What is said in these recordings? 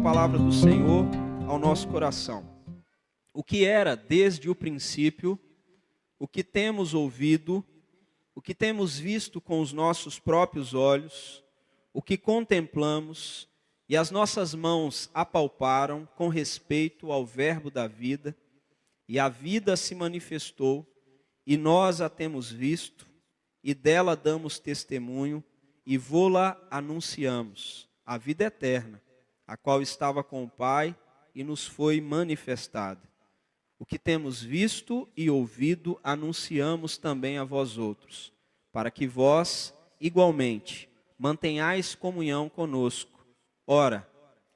palavra do Senhor ao nosso coração. O que era desde o princípio, o que temos ouvido, o que temos visto com os nossos próprios olhos, o que contemplamos e as nossas mãos apalparam com respeito ao verbo da vida, e a vida se manifestou, e nós a temos visto, e dela damos testemunho, e vô-la anunciamos, a vida eterna, a qual estava com o Pai e nos foi manifestada. O que temos visto e ouvido anunciamos também a vós outros, para que vós, igualmente, mantenhais comunhão conosco. Ora,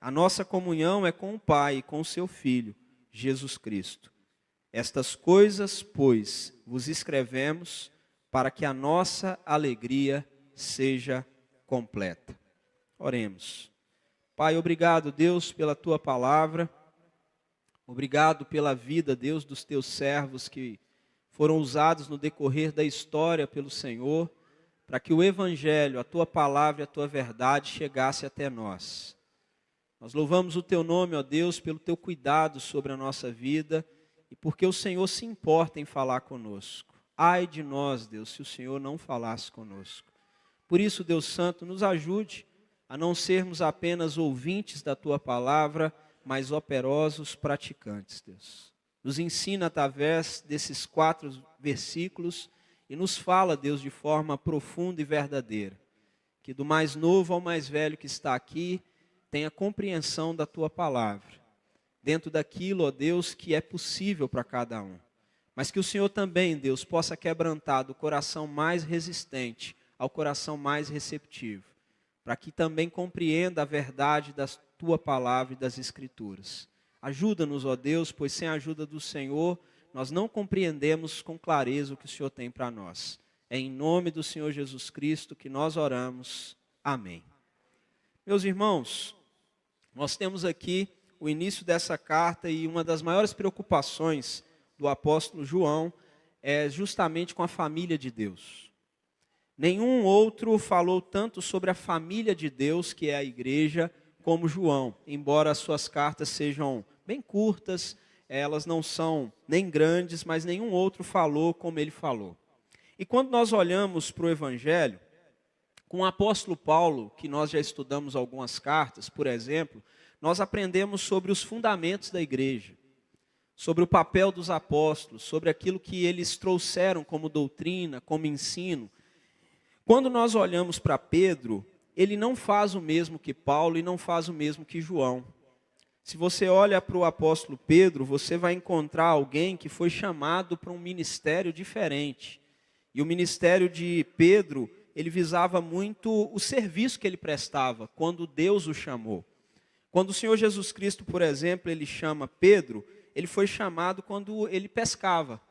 a nossa comunhão é com o Pai e com o seu Filho, Jesus Cristo. Estas coisas, pois, vos escrevemos para que a nossa alegria seja completa. Oremos. Pai, obrigado, Deus, pela tua palavra. Obrigado pela vida, Deus, dos teus servos que foram usados no decorrer da história pelo Senhor, para que o Evangelho, a tua palavra e a tua verdade chegasse até nós. Nós louvamos o teu nome, ó Deus, pelo teu cuidado sobre a nossa vida e porque o Senhor se importa em falar conosco. Ai de nós, Deus, se o Senhor não falasse conosco. Por isso, Deus Santo, nos ajude a não sermos apenas ouvintes da tua palavra, mas operosos praticantes, Deus. Nos ensina através desses 4 versículos e nos fala, Deus, de forma profunda e verdadeira. Que do mais novo ao mais velho que está aqui, tenha compreensão da tua palavra. Dentro daquilo, ó Deus, que é possível para cada um. Mas que o Senhor também, Deus, possa quebrantar do coração mais resistente ao coração mais receptivo, para que também compreenda a verdade da tua palavra e das Escrituras. Ajuda-nos, ó Deus, pois sem a ajuda do Senhor, nós não compreendemos com clareza o que o Senhor tem para nós. É em nome do Senhor Jesus Cristo que nós oramos. Amém. Meus irmãos, nós temos aqui o início dessa carta e uma das maiores preocupações do apóstolo João é justamente com a família de Deus. Nenhum outro falou tanto sobre a família de Deus, que é a igreja, como João. Embora as suas cartas sejam bem curtas, elas não são nem grandes, mas nenhum outro falou como ele falou. E quando nós olhamos para o Evangelho, com o apóstolo Paulo, que nós já estudamos algumas cartas, por exemplo, nós aprendemos sobre os fundamentos da igreja, sobre o papel dos apóstolos, sobre aquilo que eles trouxeram como doutrina, como ensino. Quando nós olhamos para Pedro, ele não faz o mesmo que Paulo e não faz o mesmo que João. Se você olha para o apóstolo Pedro, você vai encontrar alguém que foi chamado para um ministério diferente. E o ministério de Pedro, ele visava muito o serviço que ele prestava, quando Deus o chamou. Quando o Senhor Jesus Cristo, por exemplo, ele chama Pedro, ele foi chamado quando ele pescava,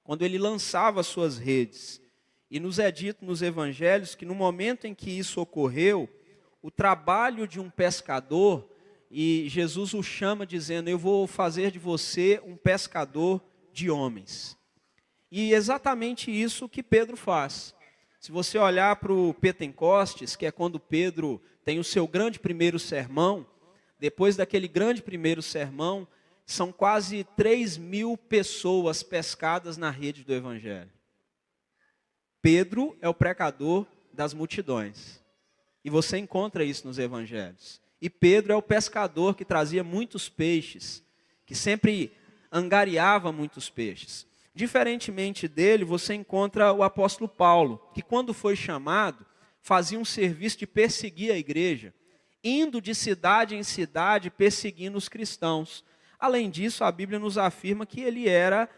quando ele lançava as suas redes. E nos é dito nos evangelhos que no momento em que isso ocorreu, o trabalho de um pescador, e Jesus o chama dizendo, eu vou fazer de você um pescador de homens. E exatamente isso que Pedro faz. Se você olhar para o Pentecostes, que é quando Pedro tem o seu grande primeiro sermão, depois daquele grande primeiro sermão, são quase 3.000 pessoas pescadas na rede do evangelho. Pedro é o pregador das multidões. E você encontra isso nos evangelhos. E Pedro é o pescador que trazia muitos peixes, que sempre angariava muitos peixes. Diferentemente dele, você encontra o apóstolo Paulo, que quando foi chamado, fazia um serviço de perseguir a igreja, indo de cidade em cidade perseguindo os cristãos. Além disso, a Bíblia nos afirma que ele era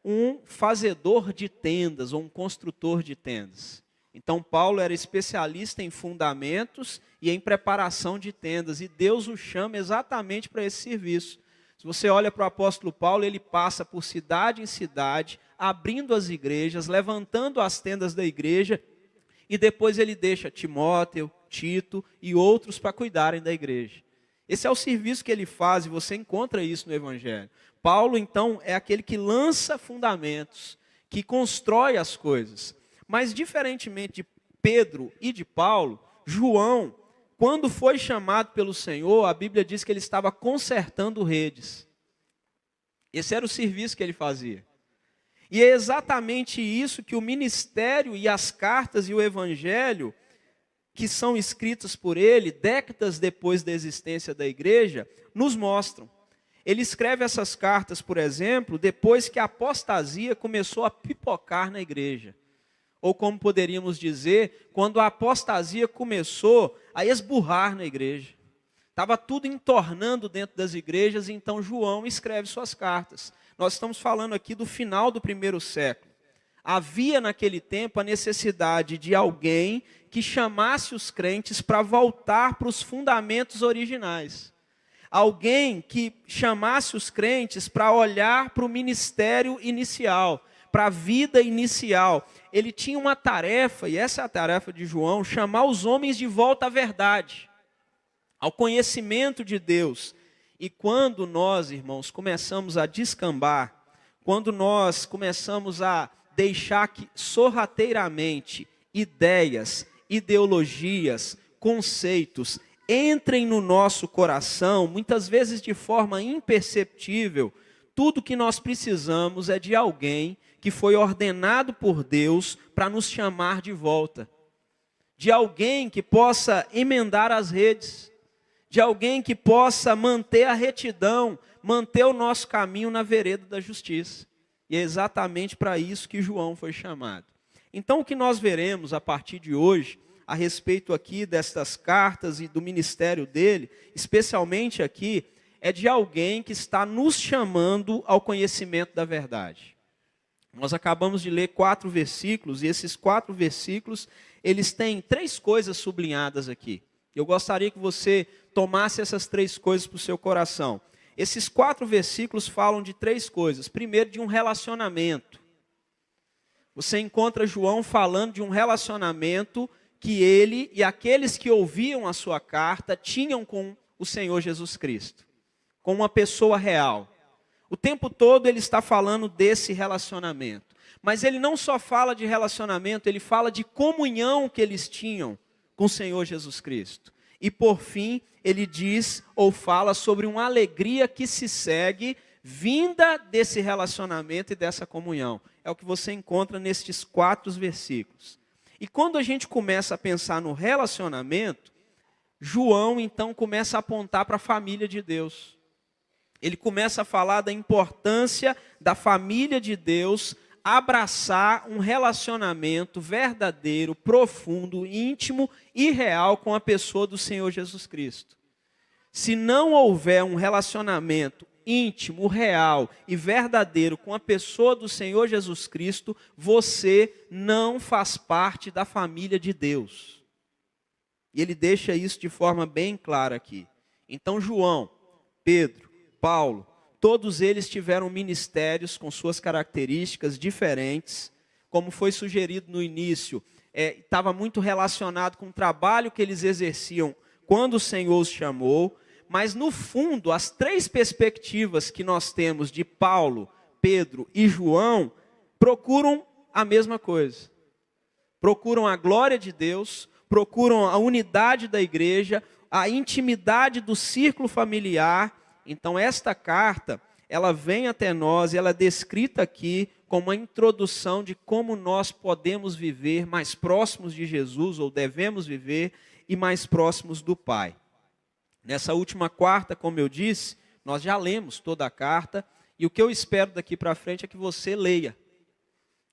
um fazedor de tendas, ou um construtor de tendas. Então, Paulo era especialista em fundamentos e em preparação de tendas, e Deus o chama exatamente para esse serviço. Se você olha para o apóstolo Paulo, ele passa por cidade em cidade, abrindo as igrejas, levantando as tendas da igreja, e depois ele deixa Timóteo, Tito e outros para cuidarem da igreja. Esse é o serviço que ele faz, e você encontra isso no Evangelho. Paulo, então, é aquele que lança fundamentos, que constrói as coisas. Mas, diferentemente de Pedro e de Paulo, João quando foi chamado pelo Senhor, a Bíblia diz que ele estava consertando redes. Esse era o serviço que ele fazia. E é exatamente isso que o ministério e as cartas e o evangelho, que são escritos por ele, décadas depois da existência da igreja, nos mostram. Ele escreve essas cartas, por exemplo, depois que a apostasia começou a pipocar na igreja. Ou como poderíamos dizer, quando a apostasia começou a esburrar na igreja. Estava tudo entornando dentro das igrejas, e então João escreve suas cartas. Nós estamos falando aqui do final do primeiro século. Havia naquele tempo a necessidade de alguém que chamasse os crentes para voltar para os fundamentos originais. Alguém que chamasse os crentes para olhar para o ministério inicial, para a vida inicial. Ele tinha uma tarefa, e essa é a tarefa de João, chamar os homens de volta à verdade, ao conhecimento de Deus. E quando nós, irmãos, começamos a descambar, quando nós começamos a deixar que sorrateiramente ideias, ideologias, conceitos entrem no nosso coração, muitas vezes de forma imperceptível, tudo que nós precisamos é de alguém que foi ordenado por Deus para nos chamar de volta. De alguém que possa emendar as redes, de alguém que possa manter a retidão, manter o nosso caminho na vereda da justiça. E é exatamente para isso que João foi chamado. Então, o que nós veremos a partir de hoje, a respeito aqui destas cartas e do ministério dele, especialmente aqui, é de alguém que está nos chamando ao conhecimento da verdade. Nós acabamos de ler 4 versículos, e esses 4 versículos, eles têm 3 coisas sublinhadas aqui. Eu gostaria que você tomasse essas 3 coisas para o seu coração. Esses 4 versículos falam de 3 coisas. Primeiro, de um relacionamento. Você encontra João falando de um relacionamento que ele e aqueles que ouviam a sua carta tinham com o Senhor Jesus Cristo, com uma pessoa real. O tempo todo ele está falando desse relacionamento. Mas ele não só fala de relacionamento, ele fala de comunhão que eles tinham com o Senhor Jesus Cristo. E por fim, ele diz ou fala sobre uma alegria que se segue vinda desse relacionamento e dessa comunhão. É o que você encontra nestes 4 versículos. E quando a gente começa a pensar no relacionamento, João então começa a apontar para a família de Deus. Ele começa a falar da importância da família de Deus abraçar um relacionamento verdadeiro, profundo, íntimo e real com a pessoa do Senhor Jesus Cristo. Se não houver um relacionamento íntimo, real e verdadeiro com a pessoa do Senhor Jesus Cristo, você não faz parte da família de Deus. E ele deixa isso de forma bem clara aqui. Então João, Pedro, Paulo, todos eles tiveram ministérios com suas características diferentes, como foi sugerido no início, estava muito relacionado com o trabalho que eles exerciam quando o Senhor os chamou, mas no fundo, as 3 perspectivas que nós temos de Paulo, Pedro e João, procuram a mesma coisa. Procuram a glória de Deus, procuram a unidade da igreja, a intimidade do círculo familiar. Então esta carta, ela vem até nós e ela é descrita aqui como uma introdução de como nós podemos viver mais próximos de Jesus, ou devemos viver, e mais próximos do Pai. Nessa última quarta, como eu disse, nós já lemos toda a carta, e o que eu espero daqui para frente é que você leia,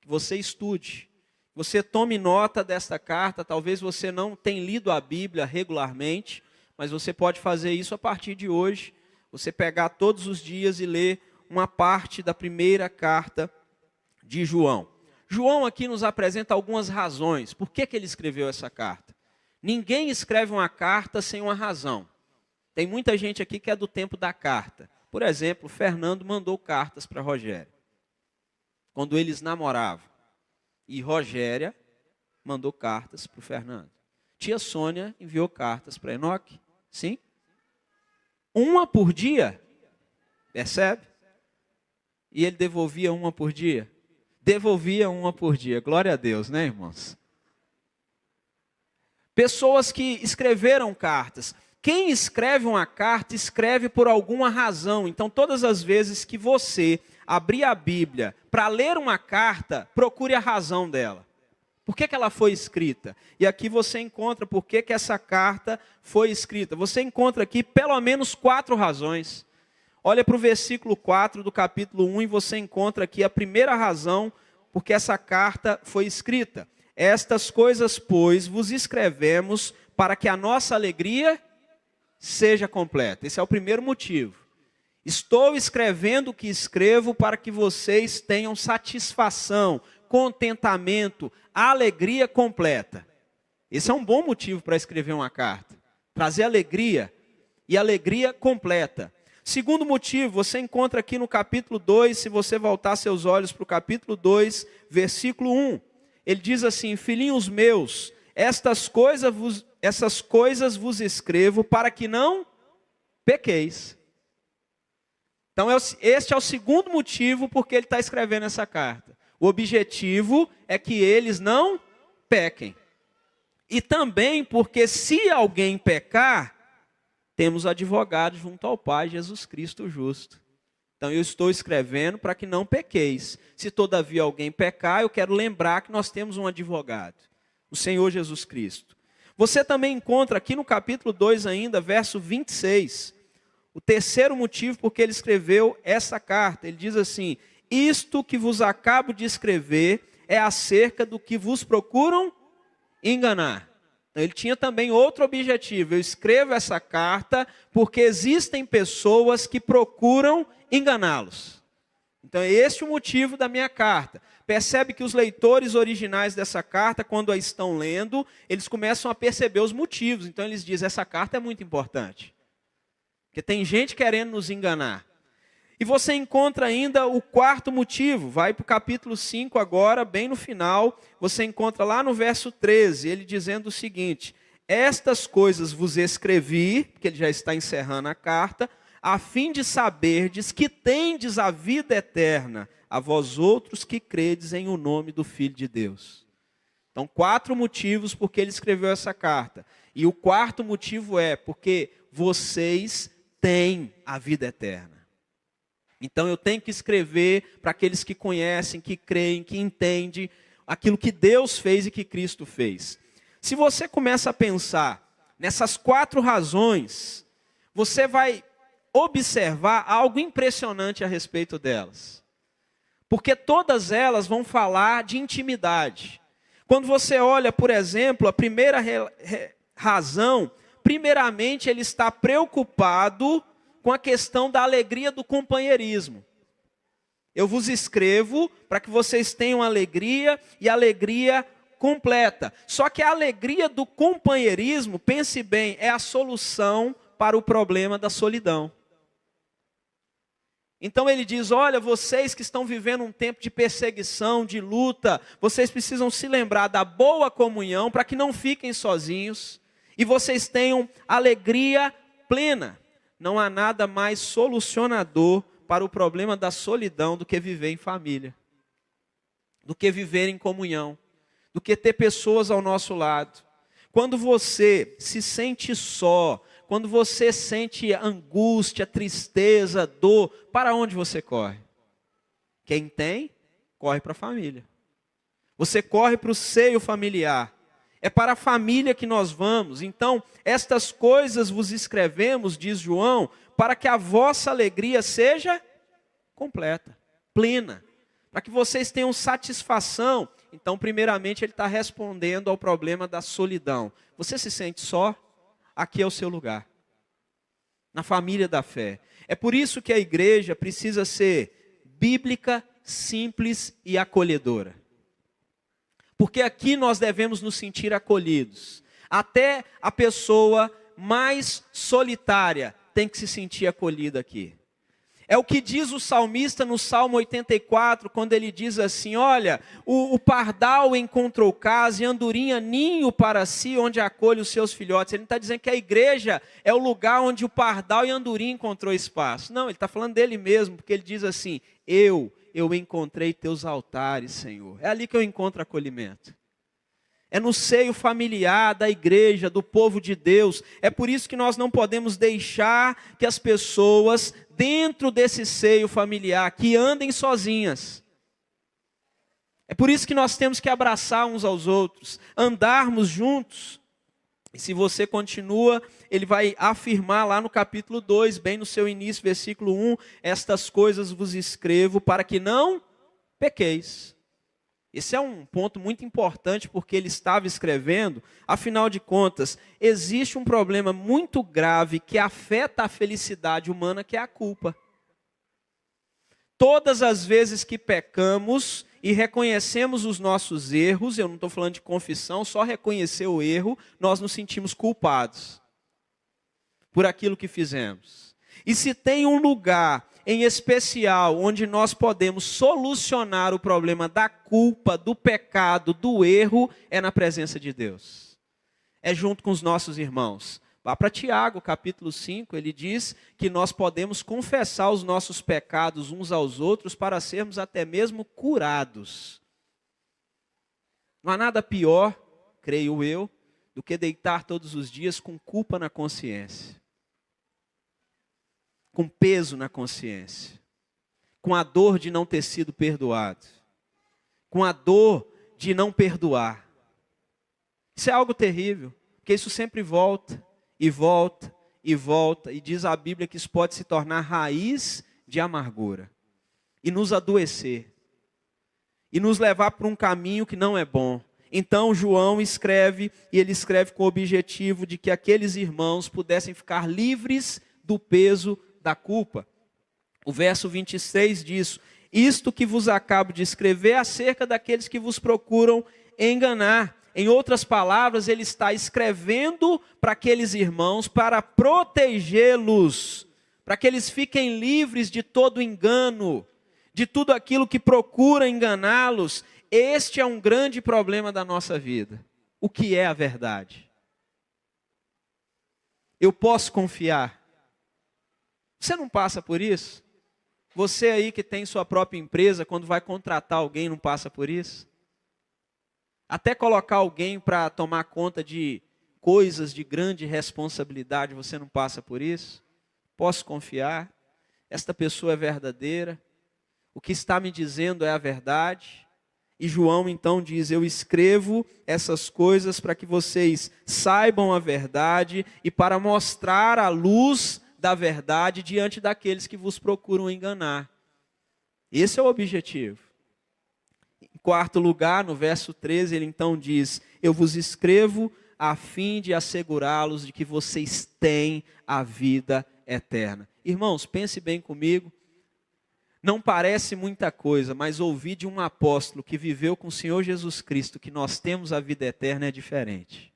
que você estude, que você tome nota desta carta. Talvez você não tenha lido a Bíblia regularmente, mas você pode fazer isso a partir de hoje. Você pegar todos os dias e ler uma parte da primeira carta de João. João aqui nos apresenta algumas razões. Por que ele escreveu essa carta? Ninguém escreve uma carta sem uma razão. Tem muita gente aqui que é do tempo da carta. Por exemplo, Fernando mandou cartas para Rogéria, quando eles namoravam. E Rogéria mandou cartas para o Fernando. Tia Sônia enviou cartas para Enoque. Sim? Uma por dia, percebe? E ele devolvia uma por dia? Devolvia uma por dia, glória a Deus, né, irmãos? Pessoas que escreveram cartas. Quem escreve uma carta, escreve por alguma razão. Então, todas as vezes que você abrir a Bíblia para ler uma carta, procure a razão dela. Por que ela foi escrita? E aqui você encontra por que essa carta foi escrita. Você encontra aqui pelo menos 4 razões. Olha para o versículo 4 do capítulo 1 e você encontra aqui a primeira razão por que essa carta foi escrita. Estas coisas, pois, vos escrevemos para que a nossa alegria seja completa. Esse é o primeiro motivo. Estou escrevendo o que escrevo para que vocês tenham satisfação, contentamento, alegria completa. Esse é um bom motivo para escrever uma carta. Trazer alegria e alegria completa. Segundo motivo, você encontra aqui no capítulo 2, se você voltar seus olhos para o capítulo 2, versículo 1. Ele diz assim: filhinhos meus, essas coisas vos escrevo para que não pequeis. Então, este é o segundo motivo por que ele está escrevendo essa carta. O objetivo é que eles não pequem. E também porque se alguém pecar, temos advogado junto ao Pai, Jesus Cristo justo. Então eu estou escrevendo para que não pequeis. Se todavia alguém pecar, eu quero lembrar que nós temos um advogado, o Senhor Jesus Cristo. Você também encontra aqui no capítulo 2 ainda, verso 26, o terceiro motivo por que ele escreveu essa carta. Ele diz assim: isto que vos acabo de escrever é acerca do que vos procuram enganar. Ele tinha também outro objetivo. Eu escrevo essa carta porque existem pessoas que procuram enganá-los. Então é este o motivo da minha carta. Percebe que os leitores originais dessa carta, quando a estão lendo, eles começam a perceber os motivos. Então eles dizem: essa carta é muito importante. Porque tem gente querendo nos enganar. E você encontra ainda o quarto motivo. Vai para o capítulo 5 agora, bem no final. Você encontra lá no verso 13, ele dizendo o seguinte: estas coisas vos escrevi, porque ele já está encerrando a carta, a fim de saberdes que tendes a vida eterna, a vós outros que credes em o nome do Filho de Deus. Então, 4 motivos por que ele escreveu essa carta. E o quarto motivo é porque vocês têm a vida eterna. Então eu tenho que escrever para aqueles que conhecem, que creem, que entendem aquilo que Deus fez e que Cristo fez. Se você começa a pensar nessas 4 razões, você vai observar algo impressionante a respeito delas. Porque todas elas vão falar de intimidade. Quando você olha, por exemplo, a primeira razão, primeiramente ele está preocupado com a questão da alegria do companheirismo. Eu vos escrevo para que vocês tenham alegria e alegria completa. Só que a alegria do companheirismo, pense bem, é a solução para o problema da solidão. Então ele diz: olha, vocês que estão vivendo um tempo de perseguição, de luta, vocês precisam se lembrar da boa comunhão para que não fiquem sozinhos e vocês tenham alegria plena. Não há nada mais solucionador para o problema da solidão do que viver em família, do que viver em comunhão, do que ter pessoas ao nosso lado. Quando você se sente só, quando você sente angústia, tristeza, dor, para onde você corre? Quem tem, corre para a família. Você corre para o seio familiar. É para a família que nós vamos. Então, estas coisas vos escrevemos, diz João, para que a vossa alegria seja completa, plena. Para que vocês tenham satisfação. Então, primeiramente, ele está respondendo ao problema da solidão. Você se sente só? Aqui é o seu lugar. Na família da fé. É por isso que a igreja precisa ser bíblica, simples e acolhedora. Porque aqui nós devemos nos sentir acolhidos. Até a pessoa mais solitária tem que se sentir acolhida aqui. É o que diz o salmista no Salmo 84, quando ele diz assim: olha, o pardal encontrou casa e andorinha ninho para si, onde acolhe os seus filhotes. Ele não está dizendo que a igreja é o lugar onde o pardal e a andorinha encontrou espaço. Não, ele está falando dele mesmo, porque ele diz assim: eu encontrei teus altares, Senhor. É ali que eu encontro acolhimento. é no seio familiar da igreja, do povo de Deus. É por isso que nós não podemos deixar que as pessoas dentro desse seio familiar que andem sozinhas. É por isso que nós temos que abraçar uns aos outros, andarmos juntos. E se você continua, ele vai afirmar lá no capítulo 2, bem no seu início, versículo 1, estas coisas vos escrevo para que não pequeis. Esse é um ponto muito importante porque ele estava escrevendo, afinal de contas, existe um problema muito grave que afeta a felicidade humana, que é a culpa. Todas as vezes que pecamos e reconhecemos os nossos erros, eu não estou falando de confissão, só reconhecer o erro, nós nos sentimos culpados por aquilo que fizemos. E se tem um lugar em especial onde nós podemos solucionar o problema da culpa, do pecado, do erro, é na presença de Deus. É junto com os nossos irmãos. Vá para Tiago, capítulo 5, ele diz que nós podemos confessar os nossos pecados uns aos outros para sermos até mesmo curados. Não há nada pior, creio eu, do que deitar todos os dias com culpa na consciência. Com peso na consciência. Com a dor de não ter sido perdoado. Com a dor de não perdoar. Isso é algo terrível, porque isso sempre volta. E volta, e volta, e diz a Bíblia que isso pode se tornar raiz de amargura, e nos adoecer, e nos levar para um caminho que não é bom. Então João escreve, e ele escreve com o objetivo de que aqueles irmãos pudessem ficar livres do peso da culpa. O verso 26 diz, isto que vos acabo de escrever é acerca daqueles que vos procuram enganar. Em outras palavras, ele está escrevendo para aqueles irmãos para protegê-los, para que eles fiquem livres de todo engano, de tudo aquilo que procura enganá-los. Este é um grande problema da nossa vida. O que é a verdade? Eu posso confiar. Você não passa por isso? Você aí que tem sua própria empresa, quando vai contratar alguém, não passa por isso? Até colocar alguém para tomar conta de coisas de grande responsabilidade, você não passa por isso? Posso confiar? Esta pessoa é verdadeira? O que está me dizendo é a verdade? E João então diz, eu escrevo essas coisas para que vocês saibam a verdade e para mostrar a luz da verdade diante daqueles que vos procuram enganar. Esse é o objetivo. Em quarto lugar, no verso 13, ele então diz, eu vos escrevo a fim de assegurá-los de que vocês têm a vida eterna. Irmãos, pense bem comigo. Não parece muita coisa, mas ouvir de um apóstolo que viveu com o Senhor Jesus Cristo que nós temos a vida eterna é diferente.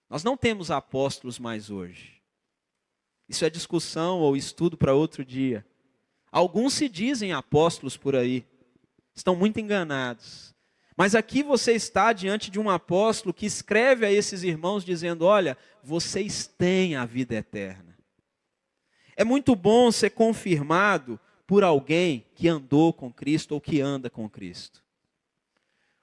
Nós não temos apóstolos mais hoje. Isso é discussão ou estudo para outro dia. Alguns se dizem apóstolos por aí. Estão muito enganados. Mas aqui você está diante de um apóstolo que escreve a esses irmãos dizendo, olha, vocês têm a vida eterna. É muito bom ser confirmado por alguém que andou com Cristo ou que anda com Cristo.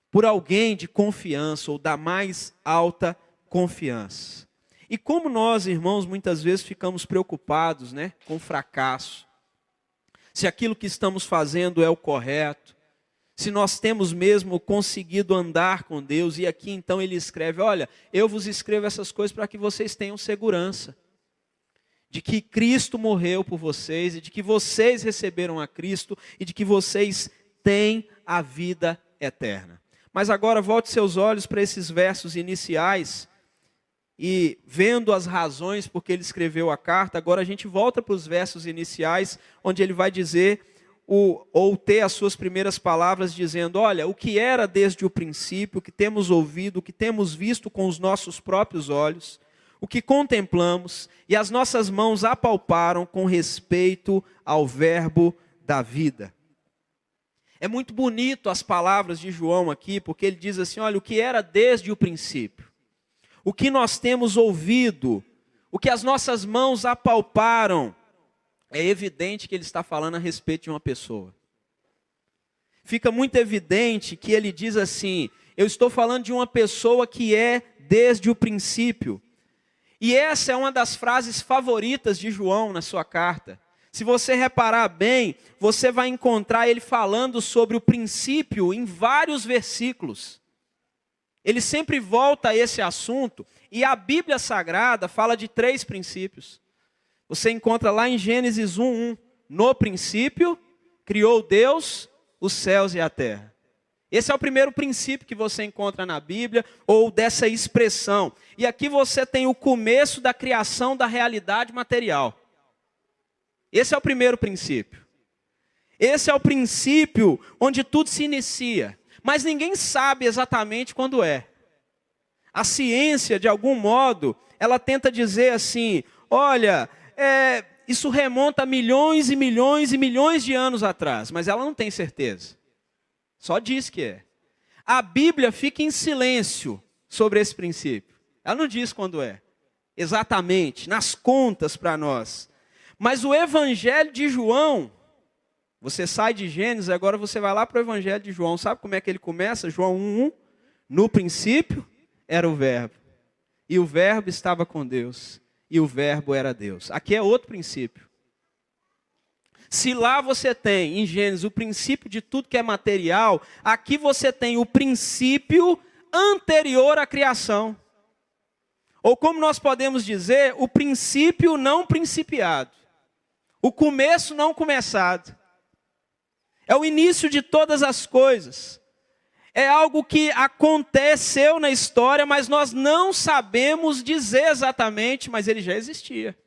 Por alguém de confiança ou da mais alta confiança. E como nós, irmãos, muitas vezes ficamos preocupados, com o fracasso. Se aquilo que estamos fazendo é o correto. Se nós temos mesmo conseguido andar com Deus. E aqui então ele escreve, olha, eu vos escrevo essas coisas para que vocês tenham segurança. De que Cristo morreu por vocês, e de que vocês receberam a Cristo, e de que vocês têm a vida eterna. Mas agora volte seus olhos para esses versos iniciais, e vendo as razões por que ele escreveu a carta, agora a gente volta para os versos iniciais, onde ele vai dizer, ou ter as suas primeiras palavras dizendo, olha, o que era desde o princípio, o que temos ouvido, o que temos visto com os nossos próprios olhos, o que contemplamos e as nossas mãos apalparam com respeito ao verbo da vida. É muito bonito as palavras de João aqui, porque ele diz assim, olha, o que era desde o princípio, o que nós temos ouvido, o que as nossas mãos apalparam, é evidente que ele está falando a respeito de uma pessoa. fica muito evidente que ele diz assim: eu estou falando de uma pessoa que é desde o princípio. E essa é uma das frases favoritas de João na sua carta. Se você reparar bem, você vai encontrar ele falando sobre o princípio em vários versículos. Ele sempre volta a esse assunto, e a Bíblia Sagrada fala de 3 princípios. Você encontra lá em Gênesis 1:1, no princípio, criou Deus os céus e a terra. Esse é o primeiro princípio que você encontra na Bíblia, ou dessa expressão. E aqui você tem o começo da criação da realidade material. Esse é o primeiro princípio. Esse é o princípio onde tudo se inicia. Mas ninguém sabe exatamente quando é. A ciência, de algum modo, ela tenta dizer assim: olha, isso remonta a milhões e milhões e milhões de anos atrás. Mas ela não tem certeza. Só diz que é. A Bíblia fica em silêncio sobre esse princípio. Ela não diz quando é. Exatamente, nas contas para nós. Mas o Evangelho de João, você sai de Gênesis, agora você vai lá para o Evangelho de João. Sabe como é que ele começa? João 1:1. No princípio era o Verbo. E o Verbo estava com Deus. E o Verbo era Deus. Aqui é outro princípio. Se lá você tem, em Gênesis, o princípio de tudo que é material, aqui você tem o princípio anterior à criação. Ou como nós podemos dizer, o princípio não principiado. O começo não começado. É o início de todas as coisas. É algo que aconteceu na história, mas nós não sabemos dizer exatamente, mas ele já existia.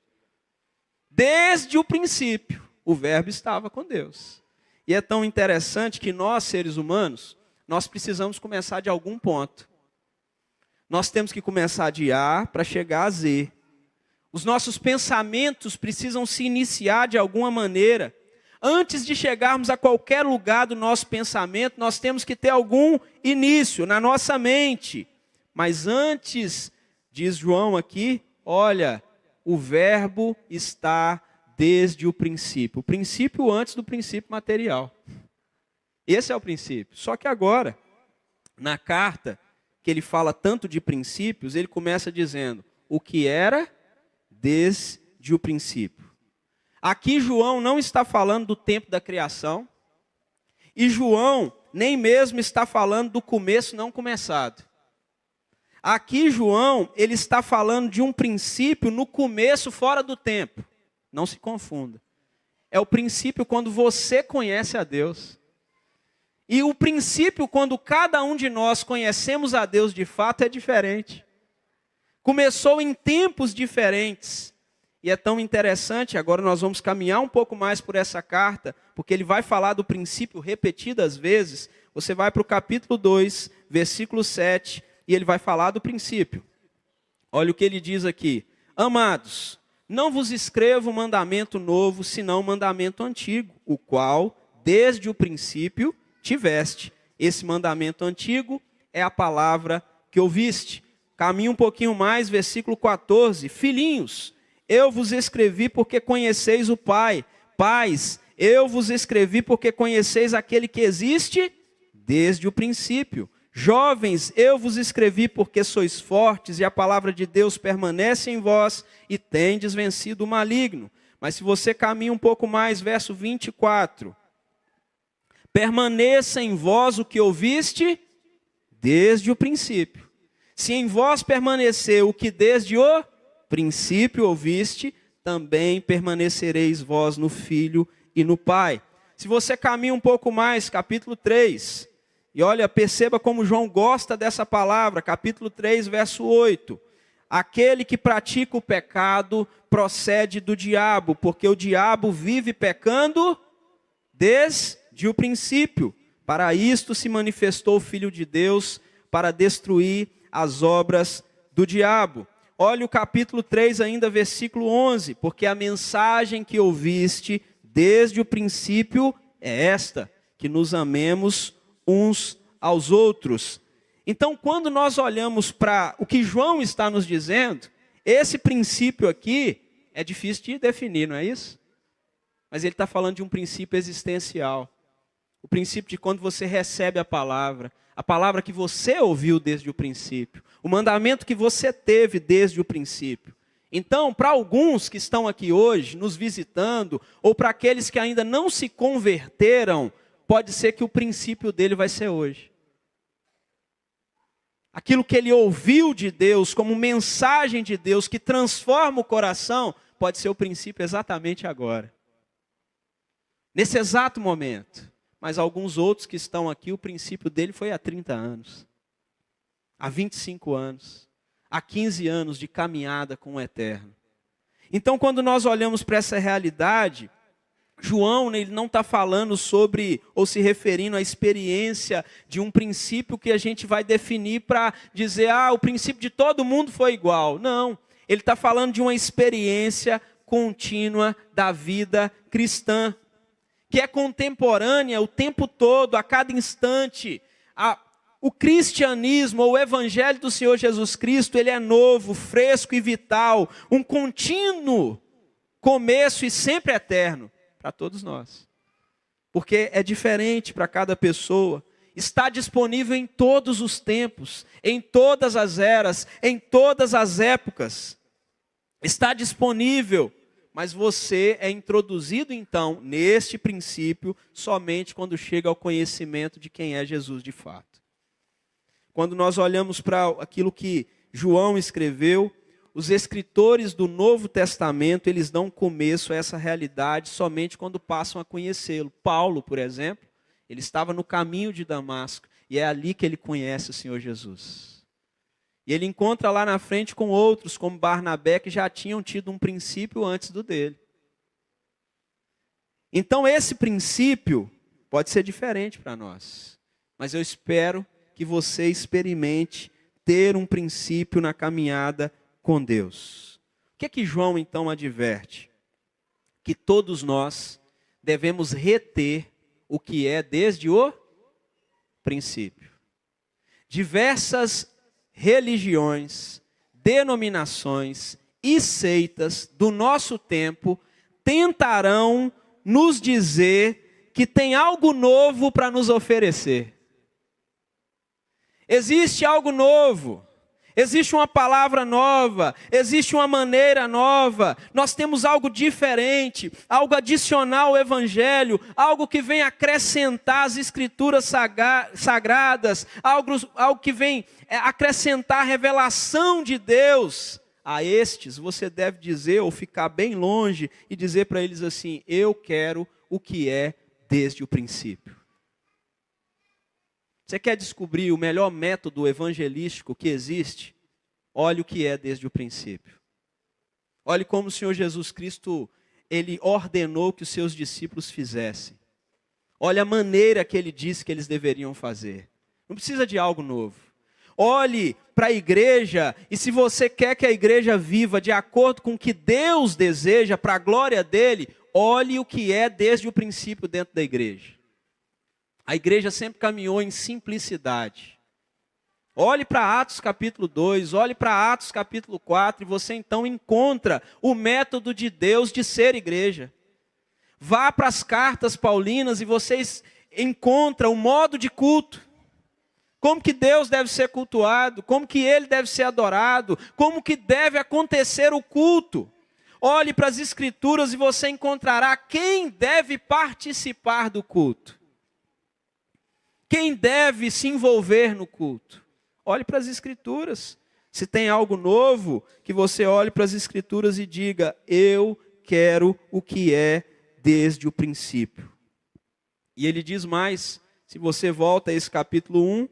Desde o princípio, o Verbo estava com Deus. E é tão interessante que nós, seres humanos, nós precisamos começar de algum ponto. Nós temos que começar de A para chegar a Z. Os nossos pensamentos precisam se iniciar de alguma maneira. Antes de chegarmos a qualquer lugar do nosso pensamento, nós temos que ter algum início na nossa mente. Mas antes, diz João aqui, olha, o Verbo está desde o princípio. O princípio antes do princípio material. Esse é o princípio. Só que agora, na carta, que ele fala tanto de princípios, ele começa dizendo o que era desde o princípio. Aqui João não está falando do tempo da criação, e João nem mesmo está falando do começo não começado. Aqui João, ele está falando de um princípio no começo fora do tempo. Não se confunda. É o princípio quando você conhece a Deus. E o princípio quando cada um de nós conhecemos a Deus de fato é diferente. Começou em tempos diferentes. E é tão interessante, agora nós vamos caminhar um pouco mais por essa carta, porque ele vai falar do princípio repetidas vezes. Você vai para o capítulo 2, versículo 7, e ele vai falar do princípio. Olha o que ele diz aqui. Amados, não vos escrevo mandamento novo, senão mandamento antigo, o qual, desde o princípio, tiveste. Esse mandamento antigo é a palavra que ouviste. Caminha um pouquinho mais, versículo 14. Filhinhos, eu vos escrevi porque conheceis o Pai. Pais, eu vos escrevi porque conheceis aquele que existe desde o princípio. Jovens, eu vos escrevi porque sois fortes e a palavra de Deus permanece em vós e tendes vencido o maligno. Mas se você caminha um pouco mais, verso 24. Permaneça em vós o que ouviste desde o princípio. Se em vós permanecer o que desde o princípio ouviste, também permanecereis vós no Filho e no Pai. Se você caminha um pouco mais, capítulo 3, e olha, perceba como João gosta dessa palavra, capítulo 3, verso 8. Aquele que pratica o pecado procede do diabo, porque o diabo vive pecando desde o princípio. Para isto se manifestou o Filho de Deus, para destruir as obras do diabo. Olha o capítulo 3 ainda, versículo 11. Porque a mensagem que ouviste desde o princípio é esta, que nos amemos uns aos outros. Então, quando nós olhamos para o que João está nos dizendo, esse princípio aqui é difícil de definir, não é isso? Mas ele está falando de um princípio existencial. O princípio de quando você recebe a palavra que você ouviu desde o princípio, o mandamento que você teve desde o princípio. Então, para alguns que estão aqui hoje, nos visitando, ou para aqueles que ainda não se converteram, pode ser que o princípio dele vai ser hoje. Aquilo que ele ouviu de Deus, como mensagem de Deus, que transforma o coração, pode ser o princípio exatamente agora. Nesse exato momento. Mas alguns outros que estão aqui, o princípio dele foi há 30 anos. Há 25 anos. Há 15 anos de caminhada com o Eterno. Então, quando nós olhamos para essa realidade, João, ele não está falando sobre, ou se referindo à experiência de um princípio que a gente vai definir para dizer, o princípio de todo mundo foi igual. Não, ele está falando de uma experiência contínua da vida cristã, que é contemporânea o tempo todo, a cada instante. O cristianismo, ou o evangelho do Senhor Jesus Cristo, ele é novo, fresco e vital, um contínuo começo e sempre eterno para todos nós. Porque é diferente para cada pessoa, está disponível em todos os tempos, em todas as eras, em todas as épocas. Está disponível. Mas você é introduzido, então, neste princípio, somente quando chega ao conhecimento de quem é Jesus de fato. Quando nós olhamos para aquilo que João escreveu, os escritores do Novo Testamento, eles dão começo a essa realidade somente quando passam a conhecê-lo. Paulo, por exemplo, ele estava no caminho de Damasco, e é ali que ele conhece o Senhor Jesus. E ele encontra lá na frente com outros, como Barnabé, que já tinham tido um princípio antes do dele. Então esse princípio pode ser diferente para nós. Mas eu espero que você experimente ter um princípio na caminhada com Deus. O que é que João então adverte? Que todos nós devemos reter o que é desde o princípio. Diversas religiões, denominações e seitas do nosso tempo tentarão nos dizer que tem algo novo para nos oferecer. Existe algo novo, existe uma palavra nova, existe uma maneira nova, nós temos algo diferente, algo adicional ao Evangelho, algo que vem acrescentar as Escrituras sagradas, algo que vem acrescentar a revelação de Deus. A estes você deve dizer, ou ficar bem longe, e dizer para eles assim, eu quero o que é desde o princípio. Você quer descobrir o melhor método evangelístico que existe? Olhe o que é desde o princípio. Olhe como o Senhor Jesus Cristo, ele ordenou que os seus discípulos fizessem. Olhe a maneira que ele disse que eles deveriam fazer. Não precisa de algo novo. Olhe para a igreja, e se você quer que a igreja viva de acordo com o que Deus deseja, para a glória dele, olhe o que é desde o princípio dentro da igreja. A igreja sempre caminhou em simplicidade. Olhe para Atos capítulo 2, olhe para Atos capítulo 4, e você então encontra o método de Deus de ser igreja. Vá para as cartas paulinas e vocês encontram o modo de culto. Como que Deus deve ser cultuado, como que Ele deve ser adorado, como que deve acontecer o culto. Olhe para as Escrituras e você encontrará quem deve participar do culto. Quem deve se envolver no culto. Olhe para as Escrituras. Se tem algo novo, que você olhe para as Escrituras e diga, eu quero o que é desde o princípio. E ele diz mais, se você volta a esse capítulo 1,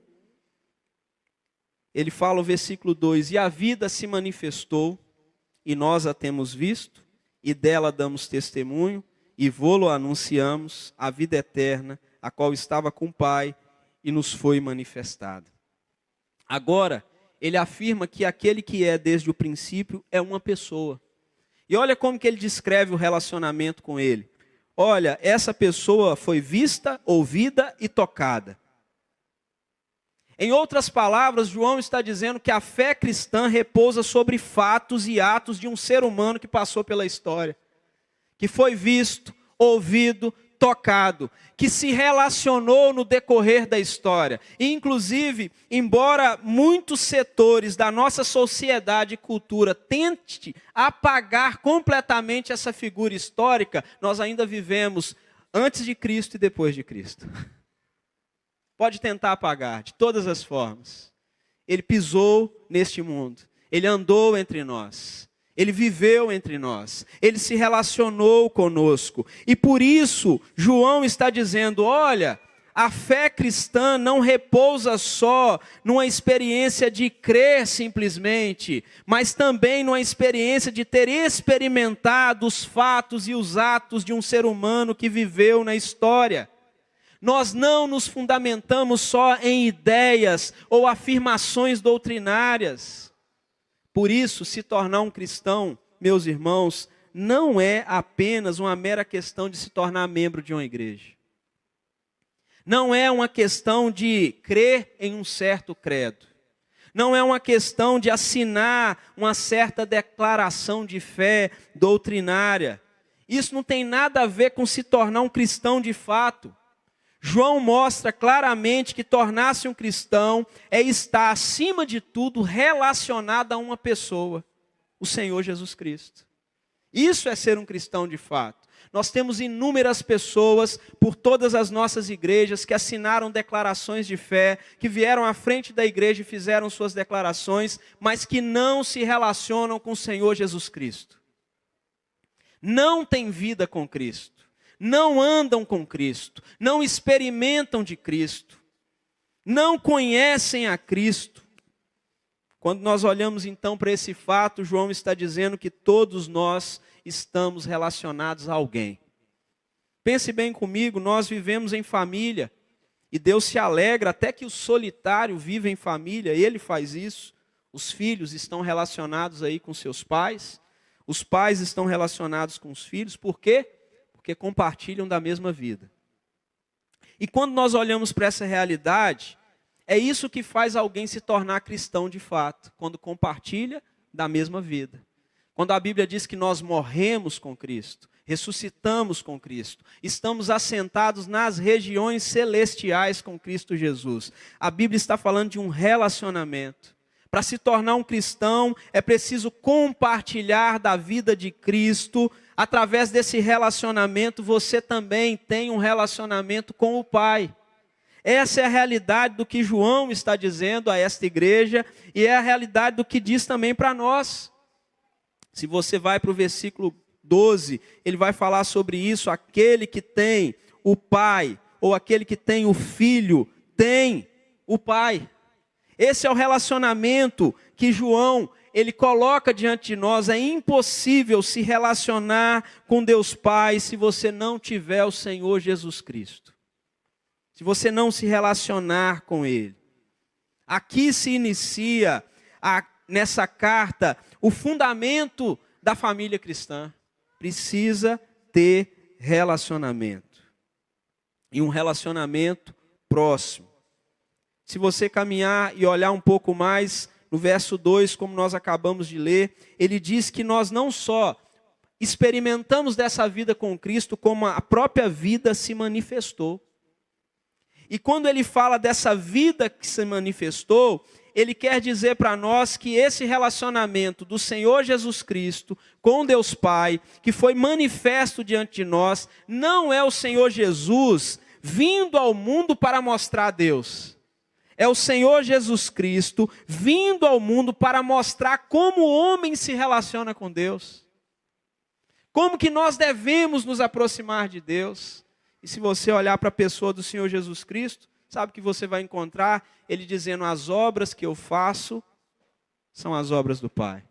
ele fala o versículo 2, e a vida se manifestou, e nós a temos visto, e dela damos testemunho, e vô-lo anunciamos, a vida eterna, a qual estava com o Pai, e nos foi manifestada. Agora, ele afirma que aquele que é desde o princípio é uma pessoa. E olha como que ele descreve o relacionamento com ele. Olha, essa pessoa foi vista, ouvida e tocada. Em outras palavras, João está dizendo que a fé cristã repousa sobre fatos e atos de um ser humano que passou pela história. Que foi visto, ouvido, tocado, que se relacionou no decorrer da história. E, inclusive, embora muitos setores da nossa sociedade e cultura tentem apagar completamente essa figura histórica, nós ainda vivemos antes de Cristo e depois de Cristo. Pode tentar apagar de todas as formas. Ele pisou neste mundo, ele andou entre nós. Ele viveu entre nós, ele se relacionou conosco. E por isso, João está dizendo, olha, a fé cristã não repousa só numa experiência de crer simplesmente, mas também numa experiência de ter experimentado os fatos e os atos de um ser humano que viveu na história. Nós não nos fundamentamos só em ideias ou afirmações doutrinárias. Por isso, se tornar um cristão, meus irmãos, não é apenas uma mera questão de se tornar membro de uma igreja. Não é uma questão de crer em um certo credo. Não é uma questão de assinar uma certa declaração de fé doutrinária. Isso não tem nada a ver com se tornar um cristão de fato. João mostra claramente que tornar-se um cristão é estar, acima de tudo, relacionado a uma pessoa, o Senhor Jesus Cristo. Isso é ser um cristão de fato. Nós temos inúmeras pessoas por todas as nossas igrejas que assinaram declarações de fé, que vieram à frente da igreja e fizeram suas declarações, mas que não se relacionam com o Senhor Jesus Cristo. Não têm vida com Cristo. Não andam com Cristo, não experimentam de Cristo, não conhecem a Cristo. Quando nós olhamos então para esse fato, João está dizendo que todos nós estamos relacionados a alguém. Pense bem comigo, nós vivemos em família, e Deus se alegra até que o solitário vive em família, ele faz isso. Os filhos estão relacionados aí com seus pais, os pais estão relacionados com os filhos, por quê? Porque compartilham da mesma vida. E quando nós olhamos para essa realidade, é isso que faz alguém se tornar cristão de fato, quando compartilha da mesma vida. Quando a Bíblia diz que nós morremos com Cristo, ressuscitamos com Cristo, estamos assentados nas regiões celestiais com Cristo Jesus. A Bíblia está falando de um relacionamento. Para se tornar um cristão, é preciso compartilhar da vida de Cristo. Através desse relacionamento, você também tem um relacionamento com o Pai. Essa é a realidade do que João está dizendo a esta igreja, e é a realidade do que diz também para nós. Se você vai para o versículo 12, ele vai falar sobre isso, aquele que tem o Pai, ou aquele que tem o Filho, tem o Pai. Esse é o relacionamento que João ele coloca diante de nós. É impossível se relacionar com Deus Pai se você não tiver o Senhor Jesus Cristo. Se você não se relacionar com Ele. Aqui se inicia, nessa carta, o fundamento da família cristã. Precisa ter relacionamento. E um relacionamento próximo. Se você caminhar e olhar um pouco mais, no verso 2, como nós acabamos de ler, ele diz que nós não só experimentamos dessa vida com Cristo, como a própria vida se manifestou. E quando ele fala dessa vida que se manifestou, ele quer dizer para nós que esse relacionamento do Senhor Jesus Cristo com Deus Pai, que foi manifesto diante de nós, não é o Senhor Jesus vindo ao mundo para mostrar a Deus. É o Senhor Jesus Cristo vindo ao mundo para mostrar como o homem se relaciona com Deus. Como que nós devemos nos aproximar de Deus. E se você olhar para a pessoa do Senhor Jesus Cristo, sabe que você vai encontrar Ele dizendo: as obras que eu faço são as obras do Pai.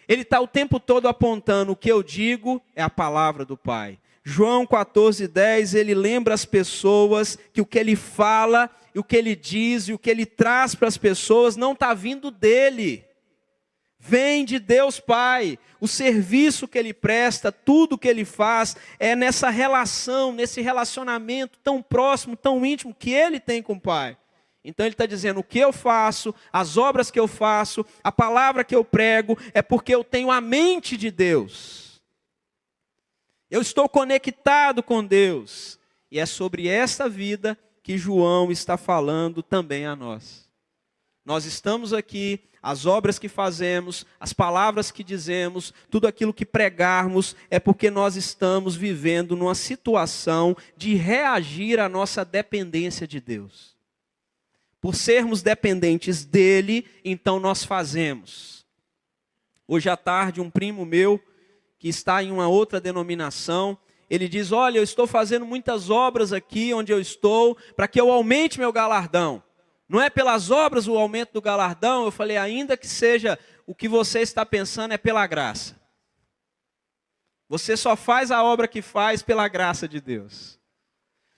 Ele está o tempo todo apontando: o que eu digo é a palavra do Pai. João 14:10, ele lembra as pessoas que o que ele fala, e o que ele diz, e o que ele traz para as pessoas não está vindo dele. Vem de Deus Pai. O serviço que ele presta, tudo que ele faz, é nessa relação, nesse relacionamento tão próximo, tão íntimo que ele tem com o Pai. Então ele está dizendo: o que eu faço, as obras que eu faço, a palavra que eu prego, é porque eu tenho a mente de Deus. Eu estou conectado com Deus. E é sobre essa vida que João está falando também a nós. Nós estamos aqui, as obras que fazemos, as palavras que dizemos, tudo aquilo que pregarmos, é porque nós estamos vivendo numa situação de reagir à nossa dependência de Deus. Por sermos dependentes dele, então nós fazemos. Hoje à tarde, um primo meu, que está em uma outra denominação, ele diz: olha, eu estou fazendo muitas obras aqui onde eu estou, para que eu aumente meu galardão. Não é pelas obras o aumento do galardão. Eu falei, ainda que seja o que você está pensando, é pela graça. Você só faz a obra que faz pela graça de Deus.